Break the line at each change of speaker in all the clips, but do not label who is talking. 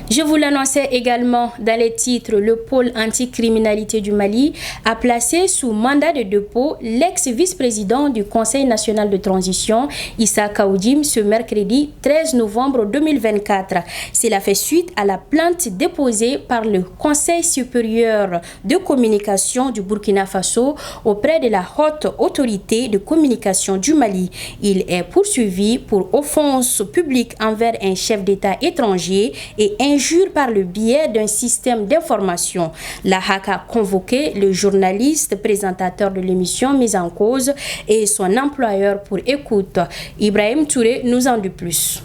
Je vous l'annonçais également dans les titres, le pôle anticriminalité du Mali a placé sous mandat de dépôt l'ex-vice-président du Conseil national de transition, Issa Kaoudim, ce mercredi 13 novembre 2024. Cela fait suite à la plainte déposée par le Conseil supérieur de communication du Burkina Faso auprès de la haute autorité de communication du Mali. Il est poursuivi pour offense publique envers un chef d'État étranger et injure par le biais d'un système d'information. La HAC a convoqué le journaliste présentateur de l'émission mise en cause et son employeur pour écoute. Ibrahim Touré nous en dit plus.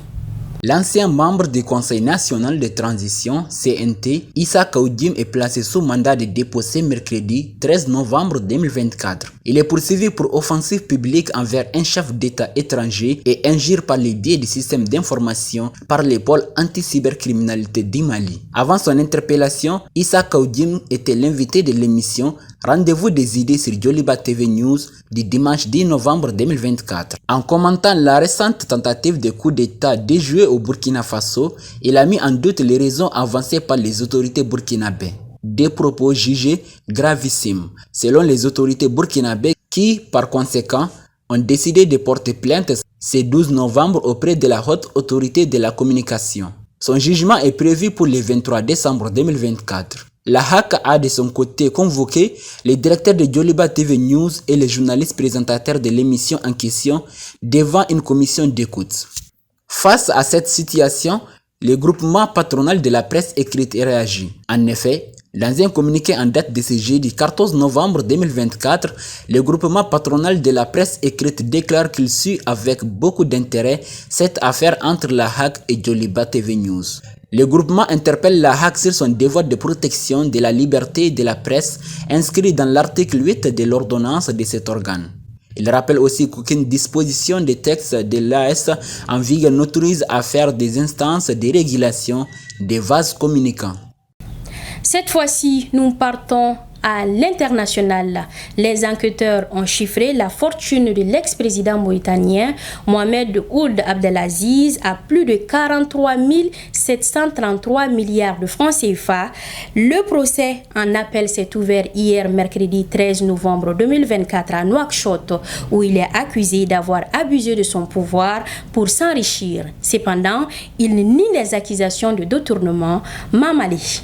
L'ancien membre du Conseil national de transition, CNT, Issa Kaoudim est placé sous mandat de dépôt ce mercredi 13 novembre 2024. Il est poursuivi pour offensive publique envers un chef d'État étranger et injure par le biais du système d'information par les pôles anti-cybercriminalité du Mali. Avant son interpellation, Issa Kaoudim était l'invité de l'émission Rendez-vous des idées sur Joliba TV News du dimanche 10 novembre 2024. En commentant la récente tentative de coup d'État déjouée au Burkina Faso, il a mis en doute les raisons avancées par les autorités burkinabées. Des propos jugés gravissimes, selon les autorités burkinabées qui, par conséquent, ont décidé de porter plainte ce 12 novembre auprès de la haute autorité de la communication. Son jugement est prévu pour le 23 décembre 2024. La HAC a de son côté convoqué le directeur de Joliba TV News et les journalistes présentateurs de l'émission en question devant une commission d'écoute. Face à cette situation, le groupement patronal de la presse écrite réagit. En effet, dans un communiqué en date de ce jeudi 14 novembre 2024, le groupement patronal de la presse écrite déclare qu'il suit avec beaucoup d'intérêt cette affaire entre la HAC et Joliba TV News. Le groupement interpelle la HAC sur son devoir de protection de la liberté de la presse inscrit dans l'article 8 de l'ordonnance de cet organe. Il rappelle aussi qu'aucune disposition des textes de l'AS en vigueur n'autorise à faire des instances de régulation des vases communicants.
Cette fois-ci, nous partons à l'international. Les enquêteurs ont chiffré la fortune de l'ex-président mauritanien Mohamed Ould Abdelaziz à plus de 43 733 milliards de francs CFA. Le procès en appel s'est ouvert hier mercredi 13 novembre 2024 à Nouakchott, où il est accusé d'avoir abusé de son pouvoir pour s'enrichir. Cependant, il nie les accusations de détournement. Mamali.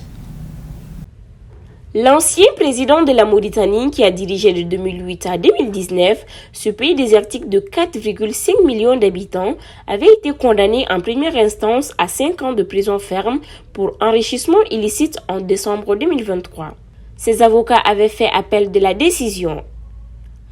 L'ancien président de la Mauritanie, qui a dirigé de 2008 à 2019 ce pays désertique de 4,5 millions d'habitants, avait été condamné en première instance à 5 ans de prison ferme pour enrichissement illicite en décembre 2023. Ses avocats avaient fait appel de la décision.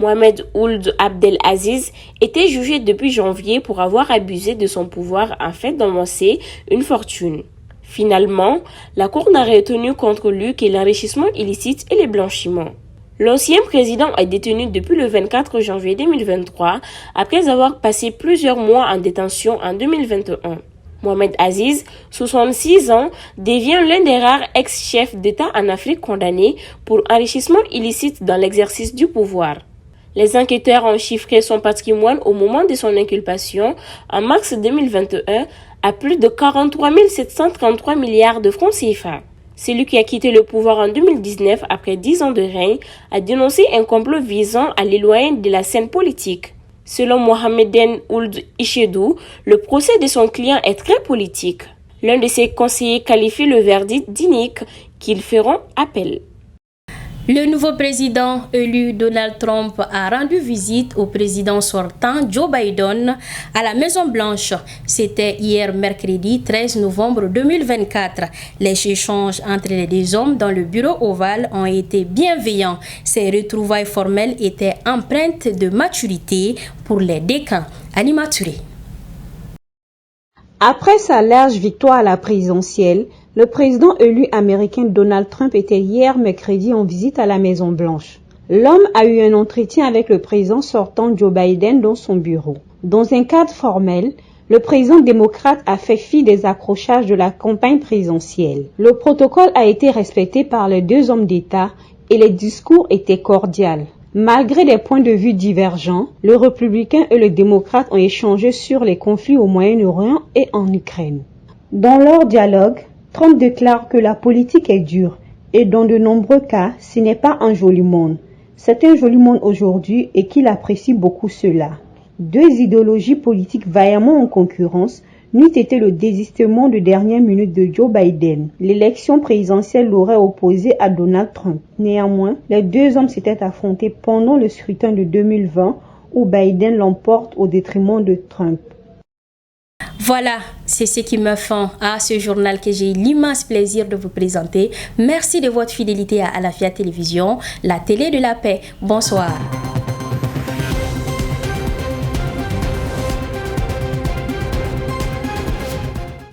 Mohamed Ould Abdelaziz était jugé depuis janvier pour avoir abusé de son pouvoir afin d'amasser une fortune. Finalement, la Cour n'a retenu contre lui que l'enrichissement illicite et le blanchiment. L'ancien président est détenu depuis le 24 janvier 2023 après avoir passé plusieurs mois en détention en 2021. Mohamed Aziz, 66 ans, devient l'un des rares ex-chefs d'État en Afrique condamnés pour enrichissement illicite dans l'exercice du pouvoir. Les enquêteurs ont chiffré son patrimoine au moment de son inculpation en mars 2021 à plus de 43 733 milliards de francs CFA. Celui qui a quitté le pouvoir en 2019 après 10 ans de règne a dénoncé un complot visant à l'éloigner de la scène politique. Selon Mohameden Ould Ichedou, le procès de son client est très politique. L'un de ses conseillers qualifie le verdict d'inique qu'ils feront appel.
Le nouveau président élu Donald Trump a rendu visite au président sortant Joe Biden à la Maison-Blanche. C'était hier mercredi 13 novembre 2024. Les échanges entre les deux hommes dans le bureau ovale ont été bienveillants. Ces retrouvailles formelles étaient empreintes de maturité pour les deux camps. Alima Touré.
Après sa large victoire à la présidentielle, le président élu américain Donald Trump était hier mercredi en visite à la Maison-Blanche. L'homme a eu un entretien avec le président sortant Joe Biden dans son bureau. Dans un cadre formel, le président démocrate a fait fi des accrochages de la campagne présidentielle. Le protocole a été respecté par les deux hommes d'État et les discours étaient cordiaux. Malgré des points de vue divergents, le républicain et le démocrate ont échangé sur les conflits au Moyen-Orient et en Ukraine. Dans leur dialogue, Trump déclare que la politique est dure et dans de nombreux cas, ce n'est pas un joli monde. C'est un joli monde aujourd'hui et qu'il apprécie beaucoup cela. Deux idéologies politiques vaillamment en concurrence n'eût été le désistement de dernière minute de Joe Biden. L'élection présidentielle l'aurait opposé à Donald Trump. Néanmoins, les deux hommes s'étaient affrontés pendant le scrutin de 2020 où Biden l'emporte au détriment de Trump.
Voilà, c'est ce qui me fait à ce journal que j'ai l'immense plaisir de vous présenter. Merci de votre fidélité à Alafia Télévision, la télé de la paix. Bonsoir.